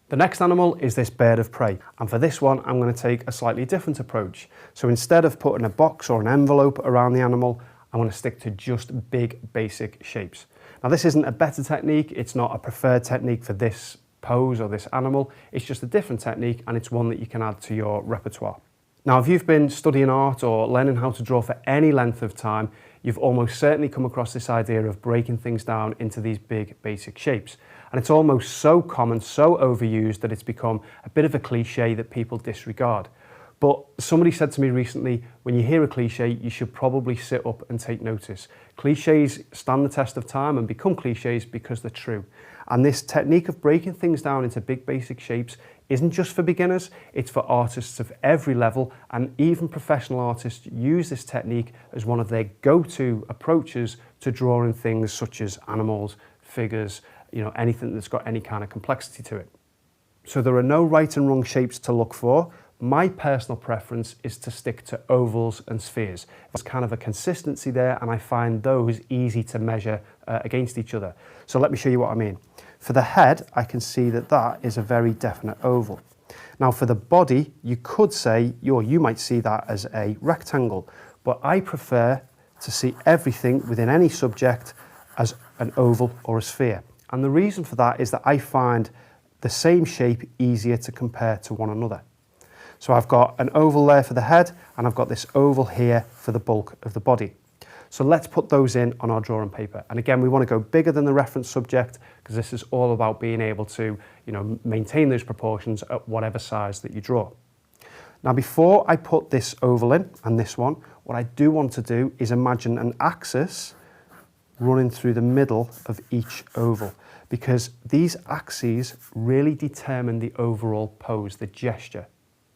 The next animal is this bird of prey, and for this one I'm going to take a slightly different approach. So instead of putting a box or an envelope around the animal, I'm going to stick to just big basic shapes. Now this isn't a better technique, it's not a preferred technique for this pose or this animal, it's just a different technique and it's one that you can add to your repertoire. Now if you've been studying art or learning how to draw for any length of time, you've almost certainly come across this idea of breaking things down into these big basic shapes. And it's almost so common, so overused that it's become a bit of a cliche that people disregard. But somebody said to me recently, when you hear a cliche, you should probably sit up and take notice. Cliches stand the test of time and become cliches because they're true. And this technique of breaking things down into big basic shapes isn't just for beginners, it's for artists of every level, and even professional artists use this technique as one of their go-to approaches to drawing things such as animals, figures, anything that's got any kind of complexity to it. So there are no right and wrong shapes to look for. My personal preference is to stick to ovals and spheres. There's kind of a consistency there, and I find those easy to measure against each other. So let me show you what I mean. For the head, I can see that that is a very definite oval. Now for the body, you could say, or you might see that as a rectangle, but I prefer to see everything within any subject as an oval or a sphere. And the reason for that is that I find the same shape easier to compare to one another. So I've got an oval there for the head, and I've got this oval here for the bulk of the body. So let's put those in on our drawing paper. And again, we want to go bigger than the reference subject because this is all about being able to, maintain those proportions at whatever size that you draw. Now, before I put this oval in and this one, what I do want to do is imagine an axis running through the middle of each oval, because these axes really determine the overall pose, the gesture.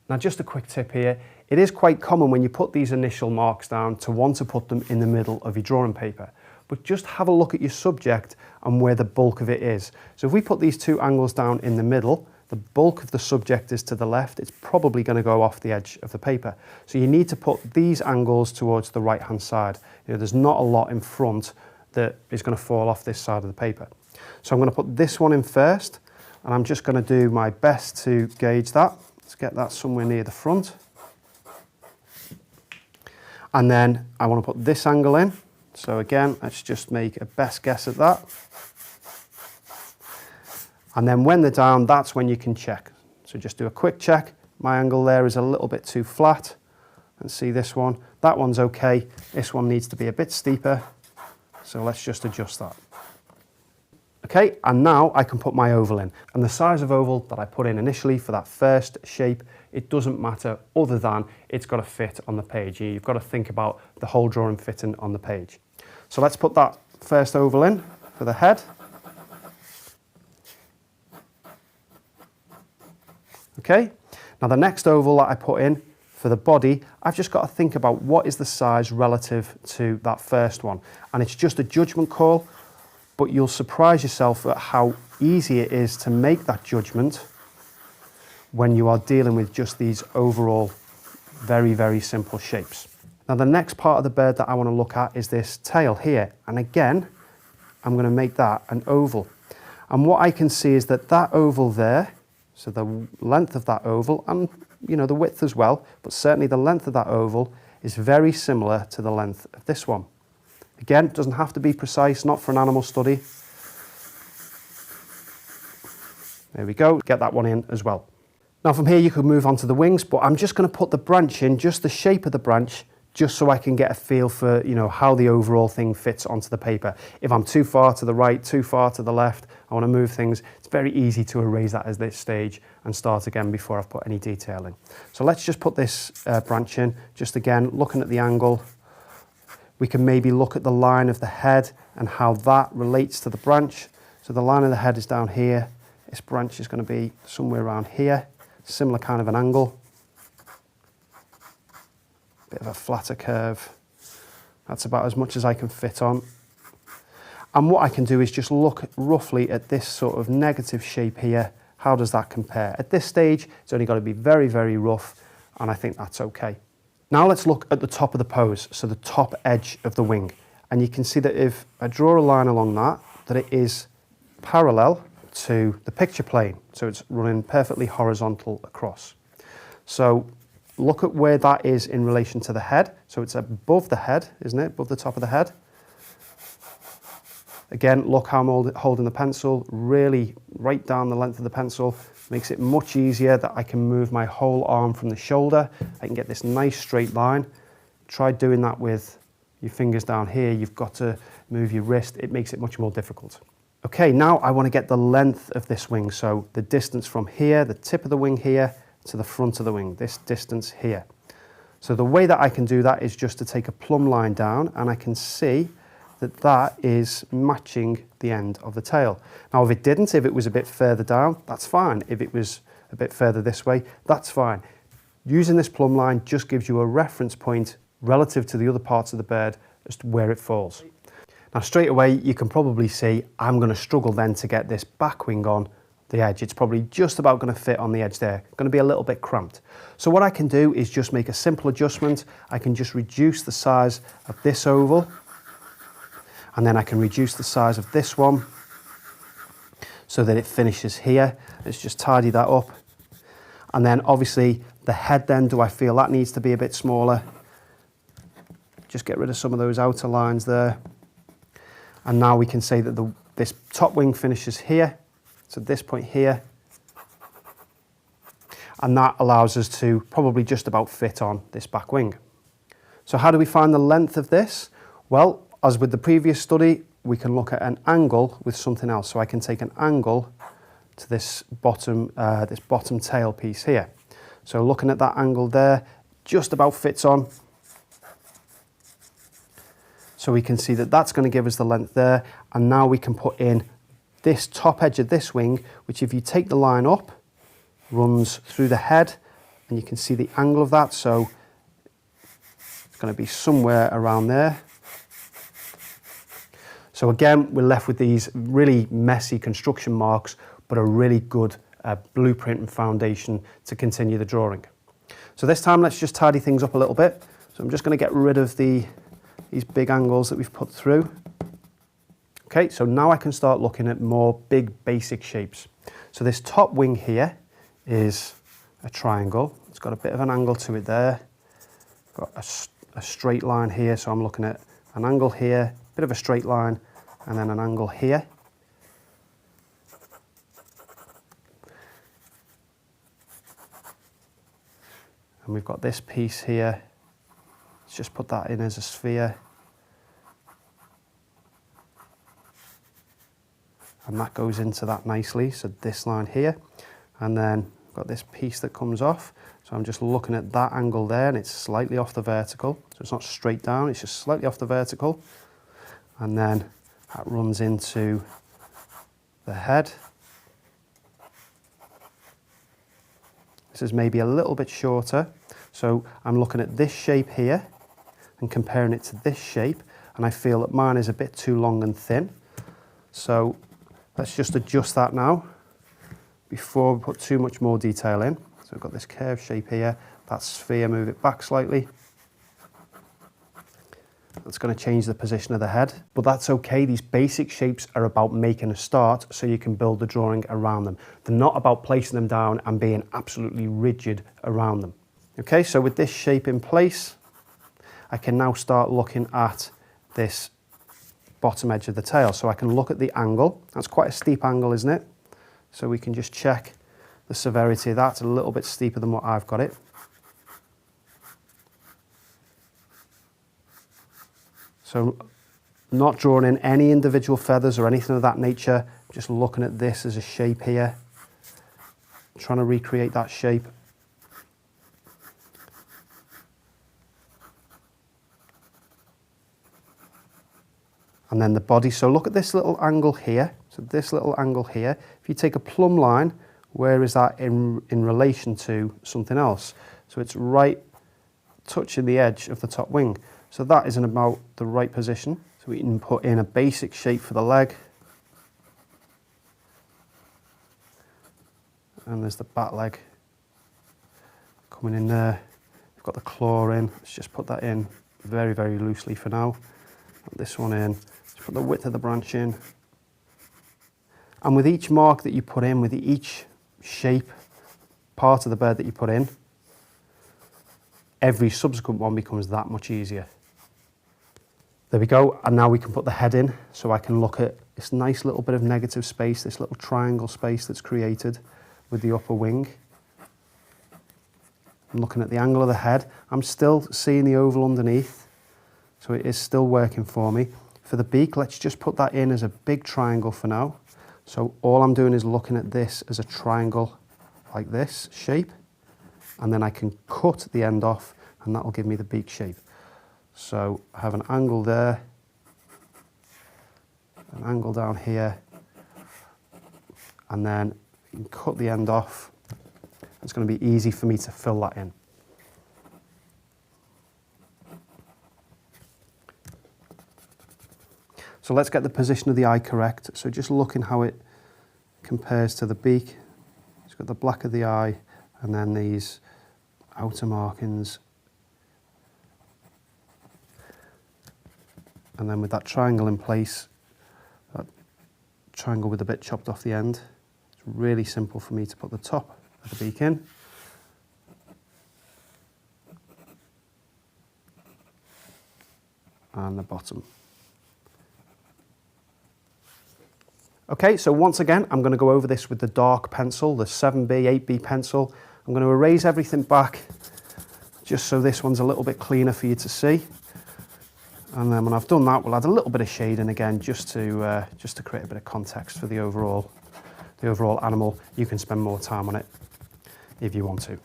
Now, just a quick tip here, it is quite common when you put these initial marks down to want to put them in the middle of your drawing paper, but just have a look at your subject and where the bulk of it is. So if we put these two angles down in the middle, the bulk of the subject is to the left, it's probably going to go off the edge of the paper. So you need to put these angles towards the right hand side. There's not a lot in front that is going to fall off this side of the paper. So I'm going to put this one in first, and I'm just going to do my best to gauge that. Let's get that somewhere near the front. And then I want to put this angle in. So again, let's just make a best guess at that. And then when they're down, that's when you can check. So just do a quick check. My angle there is a little bit too flat. And see this one, that one's okay. This one needs to be a bit steeper. So let's just adjust that. Okay, and now I can put my oval in. And the size of oval that I put in initially for that first shape, it doesn't matter other than it's got to fit on the page. You've got to think about the whole drawing fitting on the page. So let's put that first oval in for the head. Okay, now the next oval that I put in for the body, I've just got to think about what is the size relative to that first one. And it's just a judgment call, but you'll surprise yourself at how easy it is to make that judgment when you are dealing with just these overall very, very simple shapes. Now the next part of the bird that I want to look at is this tail here. And again, I'm going to make that an oval. And what I can see is that that oval there, so the length of that oval, and the width as well, but certainly the length of that oval is very similar to the length of this one. Again, it doesn't have to be precise, not for an animal study. There we go, get that one in as well. Now from here you could move on to the wings, but I'm just going to put the branch in, just the shape of the branch, just so I can get a feel for how the overall thing fits onto the paper. If I'm too far to the right, too far to the left, I want to move things, it's very easy to erase that at this stage and start again before I've put any detail in. So let's just put this branch in, just again looking at the angle. We can maybe look at the line of the head and how that relates to the branch. So the line of the head is down here. This branch is going to be somewhere around here. Similar kind of an angle. Bit of a flatter curve. That's about as much as I can fit on. And what I can do is just look roughly at this sort of negative shape here. How does that compare? At this stage, it's only got to be very, very rough, and I think that's okay. Now let's look at the top of the pose, so the top edge of the wing. And you can see that if I draw a line along that, that it is parallel to the picture plane. So it's running perfectly horizontal across. So look at where that is in relation to the head. So it's above the head, isn't it? Above the top of the head. Again, look how I'm holding the pencil, really right down the length of the pencil. Makes it much easier that I can move my whole arm from the shoulder. I can get this nice straight line. Try doing that with your fingers down here. You've got to move your wrist. It makes it much more difficult. Okay, now I want to get the length of this wing. So the distance from here, the tip of the wing here, to the front of the wing, this distance here. So the way that I can do that is just to take a plumb line down, and I can see that that is matching the end of the tail. Now if it was a bit further down, that's fine. If it was a bit further this way, that's fine. Using this plumb line just gives you a reference point relative to the other parts of the bird as to where it falls. Now straight away you can probably see I'm going to struggle then to get this back wing on the edge. It's probably just about going to fit on the edge there. Going to be a little bit cramped. So what I can do is just make a simple adjustment. I can just reduce the size of this oval, and then I can reduce the size of this one so that it finishes here. Let's just tidy that up. And then obviously the head then, do I feel that needs to be a bit smaller? Just get rid of some of those outer lines there. And now we can say that this top wing finishes here. So this point here. And that allows us to probably just about fit on this back wing. So how do we find the length of this? Well, as with the previous study, we can look at an angle with something else. So I can take an angle to this bottom tail piece here. So looking at that angle there, just about fits on. So we can see that that's going to give us the length there. And now we can put in this top edge of this wing, which if you take the line up, runs through the head, and you can see the angle of that. So it's going to be somewhere around there. So again, we're left with these really messy construction marks, but a really good blueprint and foundation to continue the drawing. So this time, let's just tidy things up a little bit. So I'm just going to get rid of these big angles that we've put through. Okay, so now I can start looking at more big basic shapes. So this top wing here is a triangle. It's got a bit of an angle to it there. Got a straight line here, so I'm looking at an angle here, bit of a straight line, and then an angle here. And we've got this piece here. Let's just put that in as a sphere. And that goes into that nicely, so this line here. And then we've got this piece that comes off. So I'm just looking at that angle there, and it's slightly off the vertical. So it's not straight down, it's just slightly off the vertical. And then that runs into the head. This is maybe a little bit shorter. So I'm looking at this shape here and comparing it to this shape, and I feel that mine is a bit too long and thin. So let's just adjust that now before we put too much more detail in. So we've got this curved shape here, that sphere, move it back slightly. That's going to change the position of the head, but that's okay. These basic shapes are about making a start so you can build the drawing around them. They're not about placing them down and being absolutely rigid around them. Okay, so with this shape in place, I can now start looking at this bottom edge of the tail. So I can look at the angle. That's quite a steep angle, isn't it? So we can just check the severity of that. It's a little bit steeper than what I've got it. So not drawing in any individual feathers or anything of that nature, just looking at this as a shape here, trying to recreate that shape. And then the body, so look at this little angle here. So this little angle here, if you take a plumb line, where is that in relation to something else? So it's right touching the edge of the top wing. So that is in about the right position. So we can put in a basic shape for the leg. And there's the back leg coming in there. We've got the claw in. Let's just put that in very, very loosely for now. Put this one in. Let's put the width of the branch in. And with each mark that you put in, with each shape, part of the bird that you put in, every subsequent one becomes that much easier. There we go, and now we can put the head in, so I can look at this nice little bit of negative space, this little triangle space that's created with the upper wing. I'm looking at the angle of the head. I'm still seeing the oval underneath, so it is still working for me. For the beak, let's just put that in as a big triangle for now. So all I'm doing is looking at this as a triangle like this shape, and then I can cut the end off and that will give me the beak shape. So I have an angle there, an angle down here, and then you can cut the end off. It's going to be easy for me to fill that in. So let's get the position of the eye correct. So just looking how it compares to the beak. It's got the black of the eye and then these outer markings. And then with that triangle in place, that triangle with a bit chopped off the end, it's really simple for me to put the top of the beak in. And the bottom. Okay, so once again, I'm going to go over this with the dark pencil, the 7B, 8B pencil. I'm going to erase everything back just so this one's a little bit cleaner for you to see. And then when I've done that, we'll add a little bit of shading again just to create a bit of context for the overall animal. You can spend more time on it if you want to.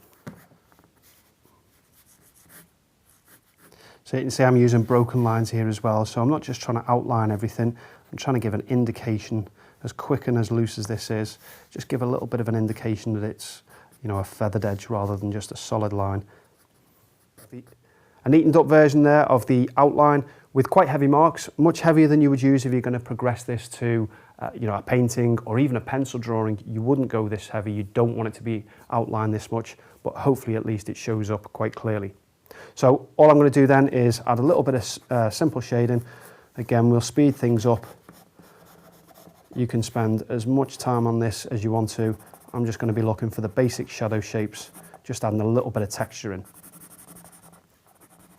So you can see I'm using broken lines here as well. So I'm not just trying to outline everything. I'm trying to give an indication, as quick and as loose as this is, just give a little bit of an indication that it's, you know, a feathered edge rather than just a solid line. A neatened up version there of the outline with quite heavy marks, much heavier than you would use if you're going to progress this to you know, a painting or even a pencil drawing. You wouldn't go this heavy, you don't want it to be outlined this much, but hopefully at least it shows up quite clearly. So all I'm going to do then is add a little bit of simple shading. Again, we'll speed things up. You can spend as much time on this as you want to. I'm just going to be looking for the basic shadow shapes, just adding a little bit of texture in.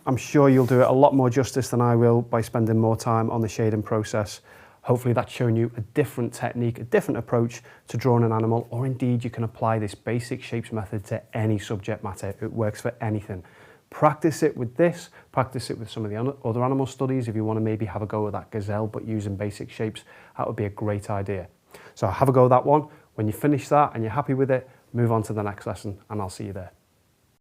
I'm sure you'll do it a lot more justice than I will by spending more time on the shading process. Hopefully that's shown you a different technique, a different approach to drawing an animal, or indeed you can apply this basic shapes method to any subject matter. It works for anything. Practice it with this, practice it with some of the other animal studies. If you want to maybe have a go at that gazelle, but using basic shapes, that would be a great idea. So have a go at that one. When you finish that and you're happy with it, move on to the next lesson and I'll see you there.